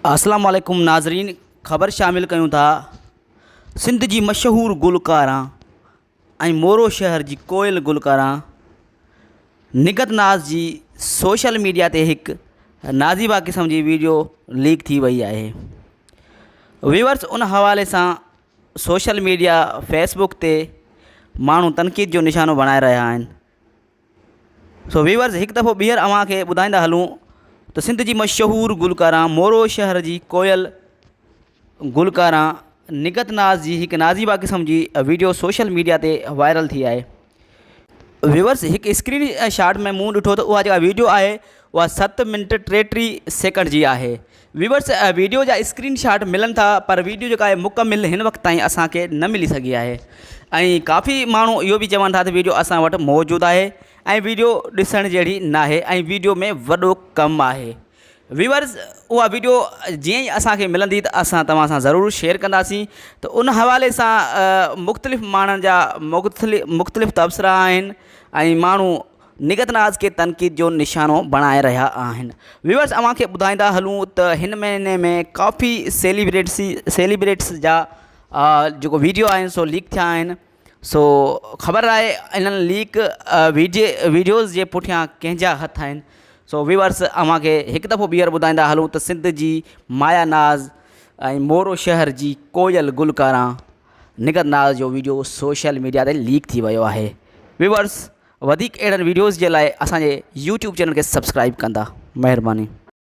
अस्सलाम वालेकुम नाज़रीन, ख़बर शामिल कयूं था। सिंध जी मशहूर गुलकारा मोरो शहर जी कोयल गुलकारा निगत नाज़ जी सोशल मीडिया ते एक नाज़िबा क़िस्म जी वीडियो लीक थी वही है। व्यूअर्स उन हवाले से सोशल मीडिया फेसबुक ते मानू तनक़ीद जो निशानो बनाए रहा हैं। सो व्यूअर्स एक दफ़ो ॿीहर अवां खे ॿुधाईंदा हलूं तो सिंध जी मशहूर गुलकारा मोरो शहर जी कोयल गुलकारा निगत नाज़ जी एक नाज़िबा क़िस्म जी वीडियो सोशल मीडिया ते वायरल थी है। व्यूअर्स एक स्क्रीन शॉट में मूं ॾिठो तो वह वीडियो है वह 7 मिनट 33 सेकंड जी है। व्यूअर्स वीडियो जा स्क्रीन शॉट मिलन था पर वीडियो जो है मुकम्मिल इन वक्त ताईं असां खे न मिली सकी है। काफ़ी मानू यो भी चवन था तो वीडियो असां वटि मौजूद है वीडियो ॾिसण जहिड़ी ना है वीडियो में वॾो कम है। व्यूअर्स वह वीडियो जीअं ई असांखे मिलंदी तो असां तव्हां सां ज़रूरु शेयर कंदासीं। तो उन हवाले सां मुख़्तलिफ़ माण्हुनि जा मुख़्तलिफ़ तबसरा आहिनि माण्हू निगत नाज़ के तनक़ीद जो निशानो बणाए रहा आहिनि। व्यूअर्स अवां खे ॿुधाईंदा हलूं तो हिन महीने में काफ़ी सेलिब्रिटीज़ जा जो वीडियो आहिनि सो लीक थिया आहिनि। सो ख़बर है इन्हनि लीक वीडियोज़ जे पुठियां कंहिंजा हथ आहिनि। सो व्यूअर्स अवां खे हिकु दफ़ो ॿीहर ॿुधाईंदा हलूं तो सिंध जी माया नाज़ मोरो शहर जी कोयल गुलकारा निगत नाज़ जो वीडियो सोशल मीडिया ते लीक थी वियो है। व्यूअर्स वधिक अहिड़नि वीडियोज़ जे लाइ असांजे यूट्यूब चैनल के सब्सक्राइब कंदा, महिरबानी।